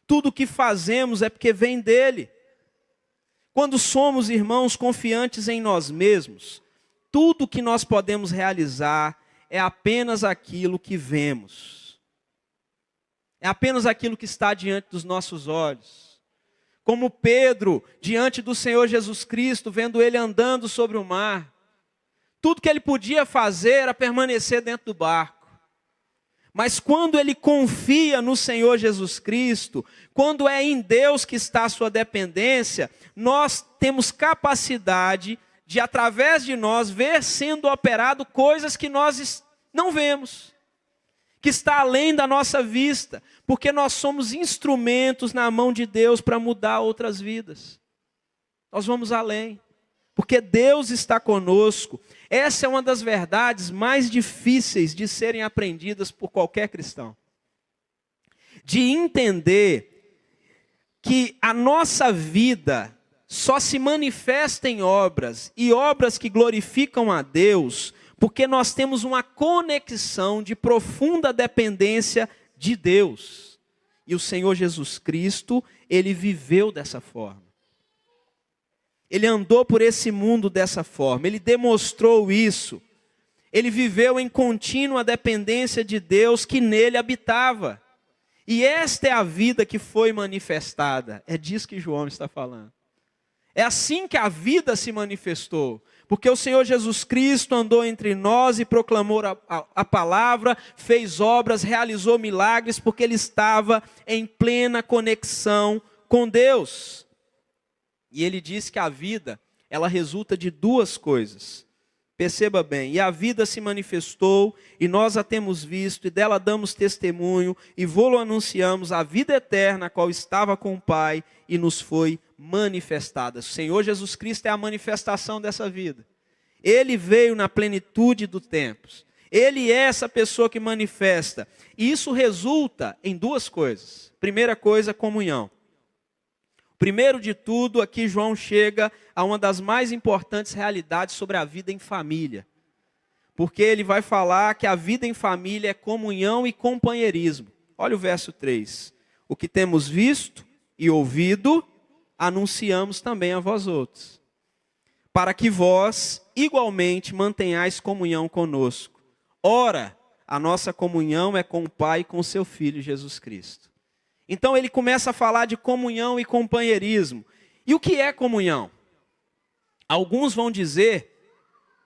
Tudo o que fazemos é porque vem dele. Quando somos, irmãos, confiantes em nós mesmos, tudo que nós podemos realizar é apenas aquilo que vemos. É apenas aquilo que está diante dos nossos olhos. Como Pedro, diante do Senhor Jesus Cristo, vendo ele andando sobre o mar. Tudo que ele podia fazer era permanecer dentro do barco. Mas quando ele confia no Senhor Jesus Cristo, quando é em Deus que está a sua dependência, nós temos capacidade de, através de nós, ver sendo operado coisas que nós não vemos, que está além da nossa vista, porque nós somos instrumentos na mão de Deus para mudar outras vidas. Nós vamos além, porque Deus está conosco. Essa é uma das verdades mais difíceis de serem aprendidas por qualquer cristão. De entender que a nossa vida só se manifesta em obras, e obras que glorificam a Deus, porque nós temos uma conexão de profunda dependência de Deus. E o Senhor Jesus Cristo, ele viveu dessa forma. Ele andou por esse mundo dessa forma, ele demonstrou isso. Ele viveu em contínua dependência de Deus que nele habitava. E esta é a vida que foi manifestada. É disso que João está falando. É assim que a vida se manifestou. Porque o Senhor Jesus Cristo andou entre nós e proclamou a palavra, fez obras, realizou milagres, porque ele estava em plena conexão com Deus. E ele diz que a vida, ela resulta de duas coisas. Perceba bem, e a vida se manifestou, e nós a temos visto, e dela damos testemunho, e vô-lo anunciamos, a vida eterna, a qual estava com o Pai, e nos foi manifestada. O Senhor Jesus Cristo é a manifestação dessa vida. Ele veio na plenitude do tempo. Ele é essa pessoa que manifesta. E isso resulta em duas coisas. Primeira coisa, comunhão. Primeiro de tudo, aqui João chega a uma das mais importantes realidades sobre a vida em família. Porque ele vai falar que a vida em família é comunhão e companheirismo. Olha o verso 3. O que temos visto e ouvido, anunciamos também a vós outros, para que vós igualmente mantenhais comunhão conosco. Ora, a nossa comunhão é com o Pai e com o seu Filho Jesus Cristo. Então ele começa a falar de comunhão e companheirismo. E o que é comunhão? Alguns vão dizer,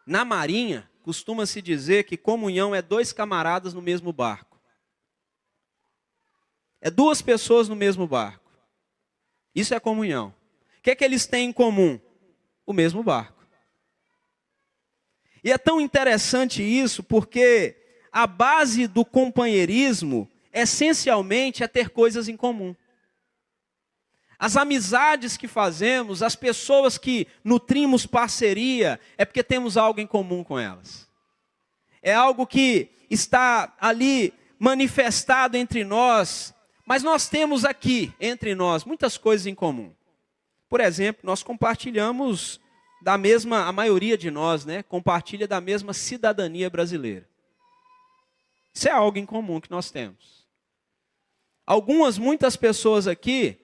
na marinha, costuma-se dizer que comunhão é dois camaradas no mesmo barco. É duas pessoas no mesmo barco. Isso é comunhão. O que é que eles têm em comum? O mesmo barco. E é tão interessante isso porque a base do companheirismo essencialmente é ter coisas em comum. As amizades que fazemos, as pessoas que nutrimos parceria, é porque temos algo em comum com elas. É algo que está ali manifestado entre nós, mas nós temos aqui, entre nós, muitas coisas em comum. Por exemplo, nós compartilhamos a maioria de nós, compartilha da mesma cidadania brasileira. Isso é algo em comum que nós temos. Muitas pessoas aqui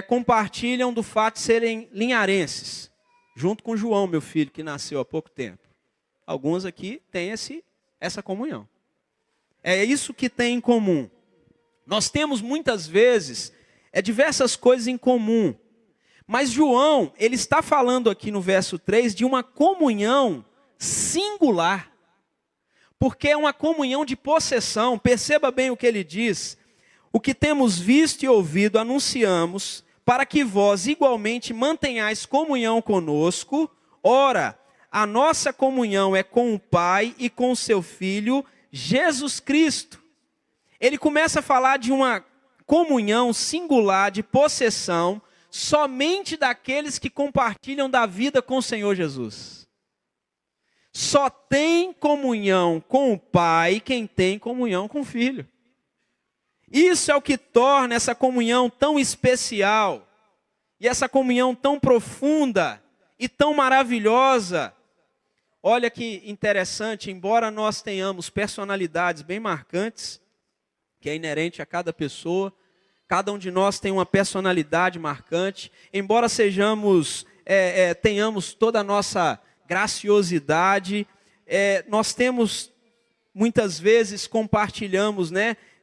compartilham do fato de serem linharenses, junto com João, meu filho, que nasceu há pouco tempo. Alguns aqui têm essa comunhão. É isso que tem em comum. Nós temos muitas vezes diversas coisas em comum. Mas João, ele está falando aqui no verso 3 de uma comunhão singular. porque é uma comunhão de possessão. Perceba bem o que ele diz. O que temos visto e ouvido, anunciamos, para que vós igualmente mantenhais comunhão conosco. Ora, a nossa comunhão é com o Pai e com o seu Filho, Jesus Cristo. Ele começa a falar de uma comunhão singular, de possessão, somente daqueles que compartilham da vida com o Senhor Jesus. Só tem comunhão com o Pai quem tem comunhão com o Filho. Isso é o que torna essa comunhão tão especial, e essa comunhão tão profunda e tão maravilhosa. Olha que interessante, embora nós tenhamos personalidades bem marcantes, que é inerente a cada pessoa, cada um de nós tem uma personalidade marcante, embora tenhamos toda a nossa graciosidade, nós temos, muitas vezes, compartilhamos,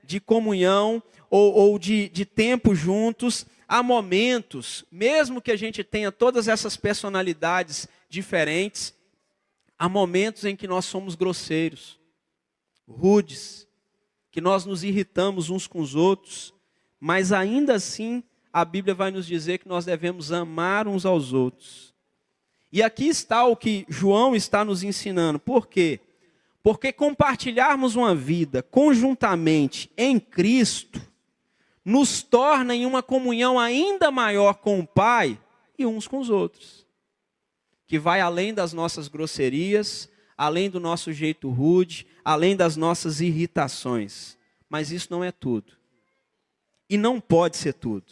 de comunhão ou de tempo juntos. Há momentos, mesmo que a gente tenha todas essas personalidades diferentes, há momentos em que nós somos grosseiros, rudes, que nós nos irritamos uns com os outros, mas ainda assim a Bíblia vai nos dizer que nós devemos amar uns aos outros. E aqui está o que João está nos ensinando. Por quê? Porque compartilharmos uma vida conjuntamente em Cristo nos torna em uma comunhão ainda maior com o Pai e uns com os outros, que vai além das nossas grosserias, além do nosso jeito rude, além das nossas irritações. Mas isso não é tudo. E não pode ser tudo.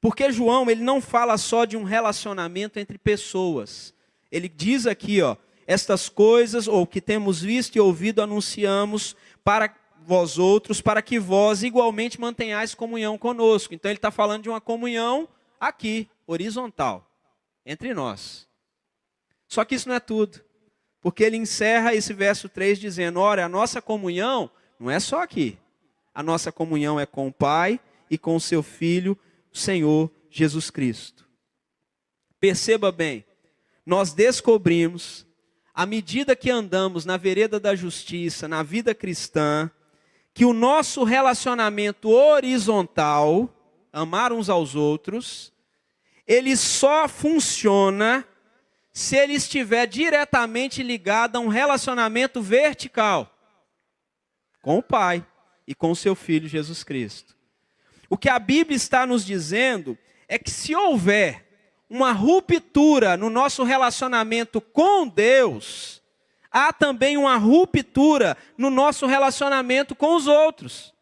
Porque João, ele não fala só de um relacionamento entre pessoas. Ele diz aqui, estas coisas, ou que temos visto e ouvido, anunciamos para vós outros, para que vós igualmente mantenhais comunhão conosco. Então ele está falando de uma comunhão aqui, horizontal, entre nós. Só que isso não é tudo. Porque ele encerra esse verso 3 dizendo, ora, a nossa comunhão não é só aqui. A nossa comunhão é com o Pai e com o seu Filho, o Senhor Jesus Cristo. Perceba bem, nós descobrimos, à medida que andamos na vereda da justiça, na vida cristã, que o nosso relacionamento horizontal, amar uns aos outros, ele só funciona se ele estiver diretamente ligado a um relacionamento vertical com o Pai e com o seu Filho Jesus Cristo. O que a Bíblia está nos dizendo é que se houver uma ruptura no nosso relacionamento com Deus, há também uma ruptura no nosso relacionamento com os outros.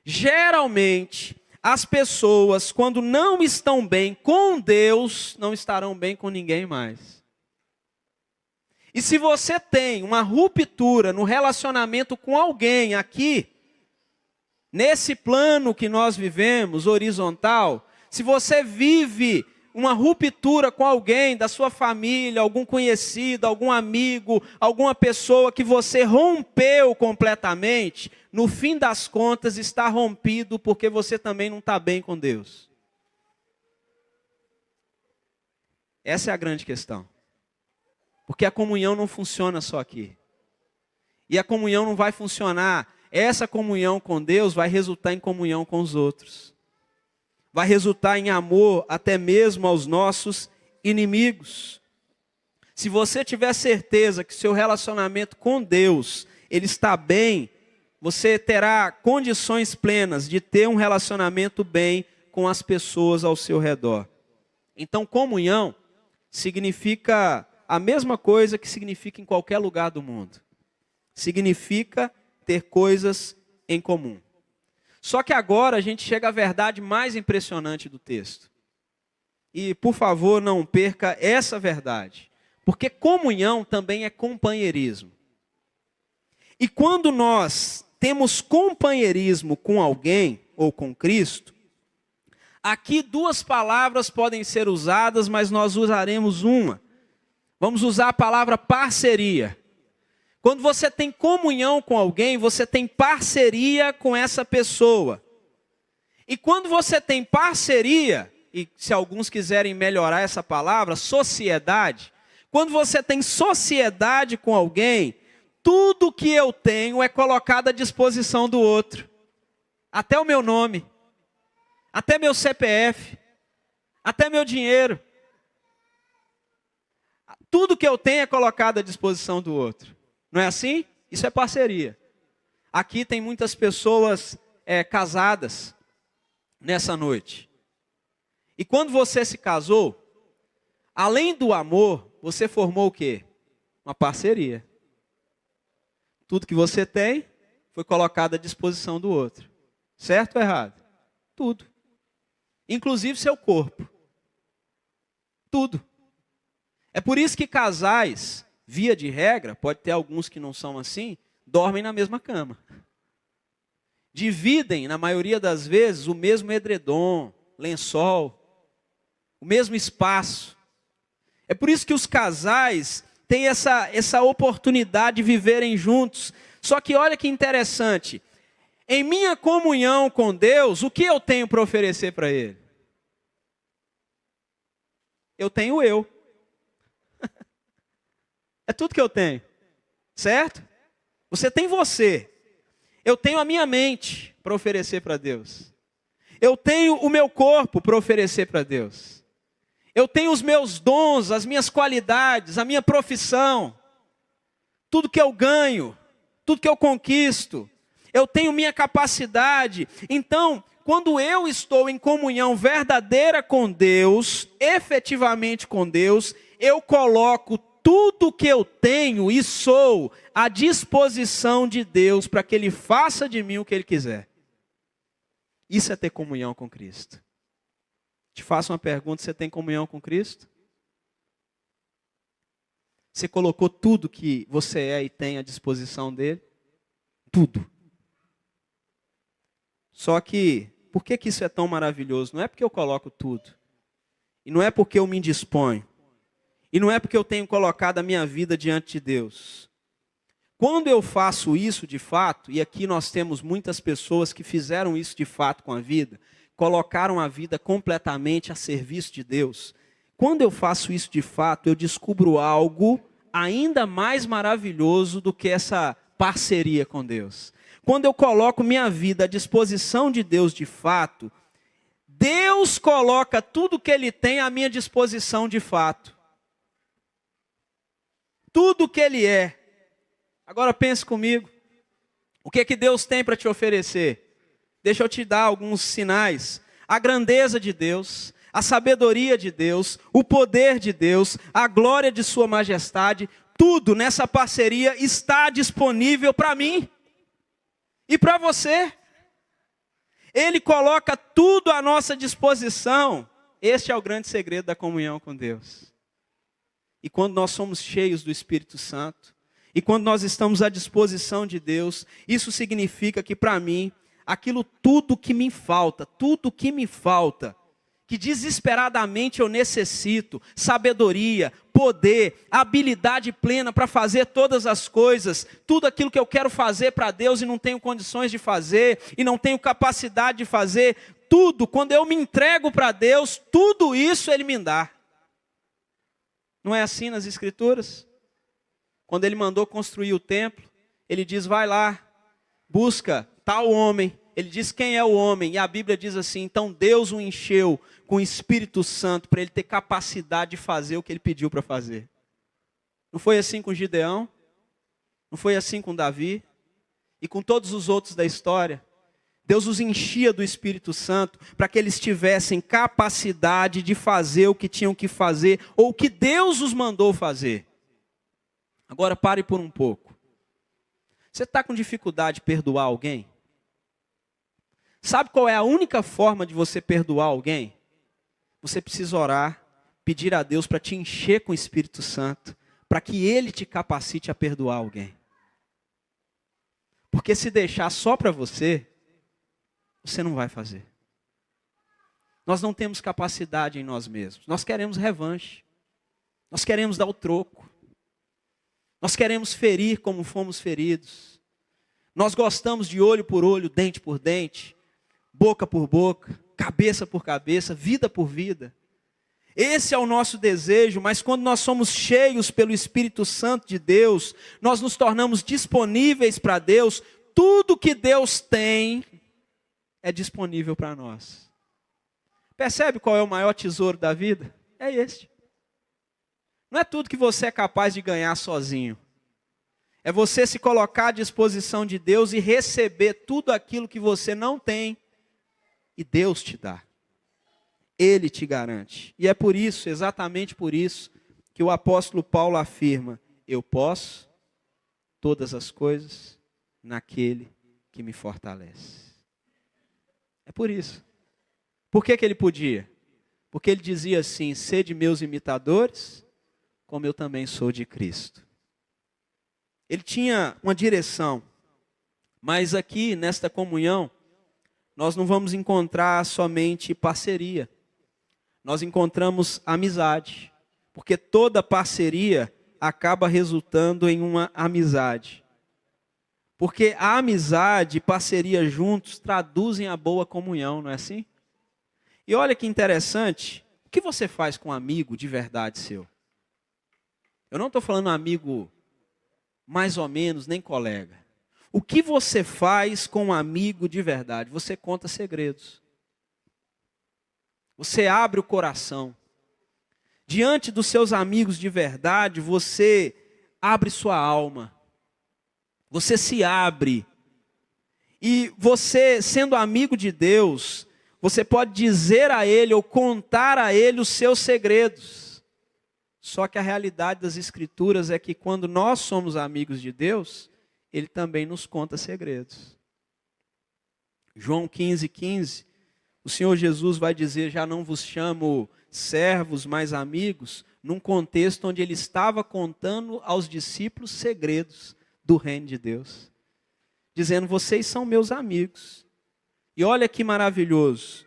Geralmente, as pessoas, quando não estão bem com Deus, não estarão bem com ninguém mais. E se você tem uma ruptura no relacionamento com alguém aqui, nesse plano que nós vivemos, horizontal, se você vive uma ruptura com alguém da sua família, algum conhecido, algum amigo, alguma pessoa que você rompeu completamente, no fim das contas está rompido porque você também não está bem com Deus. Essa é a grande questão. Porque a comunhão não funciona só aqui. E a comunhão não vai funcionar. Essa comunhão com Deus vai resultar em comunhão com os outros. Vai resultar em amor até mesmo aos nossos inimigos. Se você tiver certeza que seu relacionamento com Deus, ele está bem, você terá condições plenas de ter um relacionamento bem com as pessoas ao seu redor. Então, comunhão significa a mesma coisa que significa em qualquer lugar do mundo. Significa ter coisas em comum. Só que agora a gente chega à verdade mais impressionante do texto. E, por favor, não perca essa verdade. Porque comunhão também é companheirismo. E quando nós temos companheirismo com alguém, ou com Cristo, aqui duas palavras podem ser usadas, mas nós usaremos uma. Vamos usar a palavra parceria. Quando você tem comunhão com alguém, você tem parceria com essa pessoa. E quando você tem parceria, e se alguns quiserem melhorar essa palavra, sociedade, Quando você tem sociedade com alguém, tudo que eu tenho é colocado à disposição do outro. Até o meu nome, até meu CPF, até meu dinheiro. Tudo que eu tenho é colocado à disposição do outro. Não é assim? Isso é parceria. Aqui tem muitas pessoas casadas nessa noite. E quando você se casou, além do amor, você formou o quê? Uma parceria. Tudo que você tem foi colocado à disposição do outro. Certo ou errado? Tudo. Inclusive seu corpo. Tudo. É por isso que casais, via de regra, pode ter alguns que não são assim, dormem na mesma cama. Dividem, na maioria das vezes, o mesmo edredom, lençol, o mesmo espaço. É por isso que os casais têm essa oportunidade de viverem juntos. Só que olha que interessante. Em minha comunhão com Deus, o que eu tenho para oferecer para Ele? Eu tenho eu. É tudo que eu tenho. Certo? Você tem você. Eu tenho a minha mente para oferecer para Deus. Eu tenho o meu corpo para oferecer para Deus. Eu tenho os meus dons, as minhas qualidades, a minha profissão. Tudo que eu ganho, tudo que eu conquisto. Eu tenho minha capacidade. Então, quando eu estou em comunhão verdadeira com Deus, efetivamente com Deus, eu coloco tudo que eu tenho e sou à disposição de Deus para que Ele faça de mim o que Ele quiser. Isso é ter comunhão com Cristo. Te faço uma pergunta, você tem comunhão com Cristo? Você colocou tudo que você é e tem à disposição dEle? Tudo. Só que, por que isso é tão maravilhoso? Não é porque eu coloco tudo. E não é porque eu me indisponho. E não é porque eu tenho colocado a minha vida diante de Deus. Quando eu faço isso de fato, e aqui nós temos muitas pessoas que fizeram isso de fato com a vida, colocaram a vida completamente a serviço de Deus. Quando eu faço isso de fato, eu descubro algo ainda mais maravilhoso do que essa parceria com Deus. Quando eu coloco minha vida à disposição de Deus de fato, Deus coloca tudo que Ele tem à minha disposição de fato. Tudo que Ele é. Agora pense comigo. O que Deus tem para te oferecer? Deixa eu te dar alguns sinais. A grandeza de Deus, a sabedoria de Deus, o poder de Deus, a glória de Sua majestade, tudo nessa parceria está disponível para mim e para você. Ele coloca tudo à nossa disposição. Este é o grande segredo da comunhão com Deus. E quando nós somos cheios do Espírito Santo, e quando nós estamos à disposição de Deus, isso significa que para mim, aquilo tudo que me falta, que desesperadamente eu necessito, sabedoria, poder, habilidade plena para fazer todas as coisas, tudo aquilo que eu quero fazer para Deus e não tenho condições de fazer, e não tenho capacidade de fazer, tudo, quando eu me entrego para Deus, tudo isso Ele me dá. Não é assim nas Escrituras? Quando Ele mandou construir o templo, Ele diz, vai lá, busca tal homem. Ele diz quem é o homem, e a Bíblia diz assim, então Deus o encheu com o Espírito Santo para ele ter capacidade de fazer o que Ele pediu para fazer. Não foi assim com Gideão? Não foi assim com Davi? E com todos os outros da história? Deus os enchia do Espírito Santo para que eles tivessem capacidade de fazer o que tinham que fazer, ou o que Deus os mandou fazer. Agora pare por um pouco. Você está com dificuldade de perdoar alguém? Sabe qual é a única forma de você perdoar alguém? Você precisa orar, pedir a Deus para te encher com o Espírito Santo, para que Ele te capacite a perdoar alguém. Porque se deixar só para você não vai fazer. Nós não temos capacidade em nós mesmos. Nós queremos revanche. Nós queremos dar o troco. Nós queremos ferir como fomos feridos. Nós gostamos de olho por olho, dente por dente, boca por boca, cabeça por cabeça, vida por vida. Esse é o nosso desejo, mas quando nós somos cheios pelo Espírito Santo de Deus, nós nos tornamos disponíveis para Deus, tudo que Deus tem é disponível para nós. Percebe qual é o maior tesouro da vida? É este. Não é tudo que você é capaz de ganhar sozinho. É você se colocar à disposição de Deus e receber tudo aquilo que você não tem e Deus te dá. Ele te garante. E é por isso, exatamente por isso, que o apóstolo Paulo afirma: eu posso todas as coisas naquele que me fortalece. É por isso. Por que ele podia? Porque ele dizia assim: sede meus imitadores, como eu também sou de Cristo. Ele tinha uma direção, mas aqui nesta comunhão, nós não vamos encontrar somente parceria. Nós encontramos amizade, porque toda parceria acaba resultando em uma amizade. Porque a amizade e parceria juntos traduzem a boa comunhão, não é assim? E olha que interessante, o que você faz com um amigo de verdade seu? Eu não estou falando amigo mais ou menos, nem colega. O que você faz com um amigo de verdade? Você conta segredos. Você abre o coração. Diante dos seus amigos de verdade, você abre sua alma. Você se abre. E você, sendo amigo de Deus, você pode dizer a Ele ou contar a Ele os seus segredos. Só que a realidade das Escrituras é que quando nós somos amigos de Deus, Ele também nos conta segredos. João 15:15, o Senhor Jesus vai dizer: já não vos chamo servos, mas amigos, num contexto onde Ele estava contando aos discípulos segredos do reino de Deus. Dizendo: vocês são meus amigos. E olha que maravilhoso.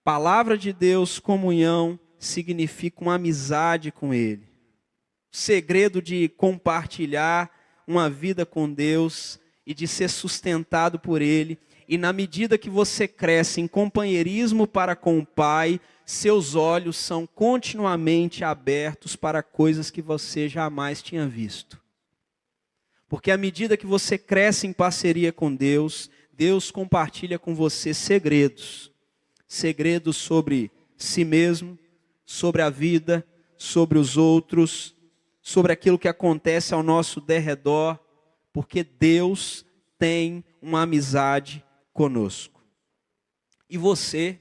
Palavra de Deus, comunhão, significa uma amizade com Ele. O segredo de compartilhar uma vida com Deus e de ser sustentado por Ele. E na medida que você cresce em companheirismo para com o Pai, seus olhos são continuamente abertos para coisas que você jamais tinha visto. Porque à medida que você cresce em parceria com Deus, Deus compartilha com você segredos. Segredos sobre si mesmo, sobre a vida, sobre os outros, sobre aquilo que acontece ao nosso derredor, porque Deus tem uma amizade conosco. E você,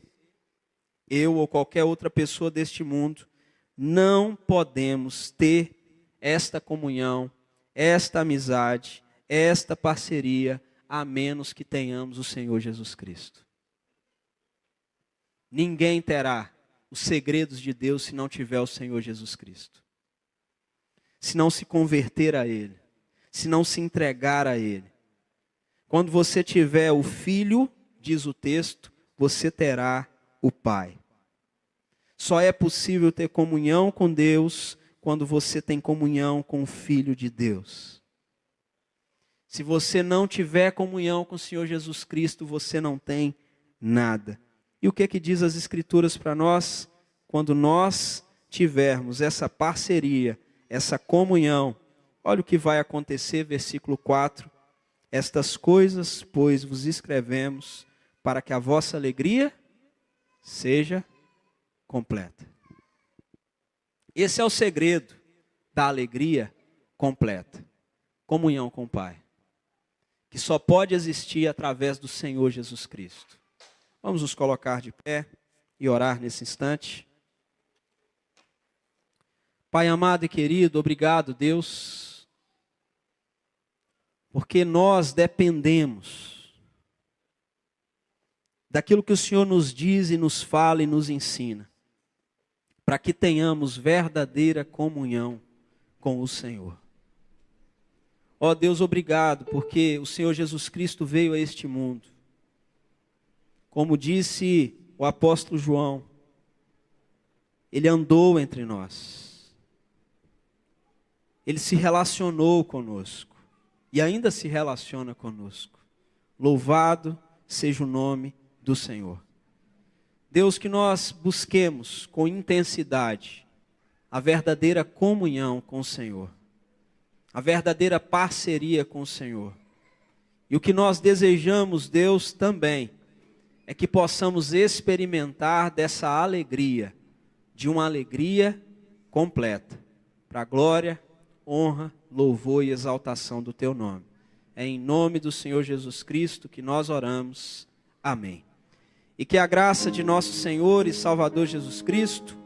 eu ou qualquer outra pessoa deste mundo, não podemos ter esta comunhão, esta amizade, esta parceria, a menos que tenhamos o Senhor Jesus Cristo. Ninguém terá os segredos de Deus se não tiver o Senhor Jesus Cristo. Se não se converter a Ele, se não se entregar a Ele. Quando você tiver o Filho, diz o texto, você terá o Pai. Só é possível ter comunhão com Deus quando você tem comunhão com o Filho de Deus. Se você não tiver comunhão com o Senhor Jesus Cristo, você não tem nada. E o que diz as Escrituras para nós? Quando nós tivermos essa parceria, essa comunhão, olha o que vai acontecer, versículo 4. Estas coisas, pois, vos escrevemos, para que a vossa alegria seja completa. Esse é o segredo da alegria completa. Comunhão com o Pai. Que só pode existir através do Senhor Jesus Cristo. Vamos nos colocar de pé e orar nesse instante. Pai amado e querido, obrigado, Deus, porque nós dependemos daquilo que o Senhor nos diz e nos fala e nos ensina, para que tenhamos verdadeira comunhão com o Senhor. Ó Deus, obrigado, porque o Senhor Jesus Cristo veio a este mundo. Como disse o apóstolo João, Ele andou entre nós. Ele se relacionou conosco. E ainda se relaciona conosco. Louvado seja o nome do Senhor. Deus, que nós busquemos com intensidade a verdadeira comunhão com o Senhor, a verdadeira parceria com o Senhor. E o que nós desejamos, Deus, também, é que possamos experimentar dessa alegria, de uma alegria completa, para a glória, honra, louvor e exaltação do Teu nome. É em nome do Senhor Jesus Cristo que nós oramos. Amém. E que a graça de nosso Senhor e Salvador Jesus Cristo,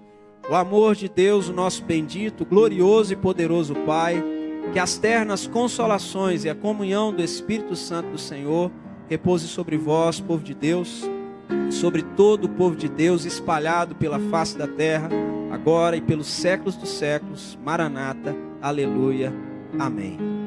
o amor de Deus, o nosso bendito, glorioso e poderoso Pai, que as ternas consolações e a comunhão do Espírito Santo do Senhor repouse sobre vós, povo de Deus, sobre todo o povo de Deus espalhado pela face da terra, agora e pelos séculos dos séculos. Maranata, aleluia, amém.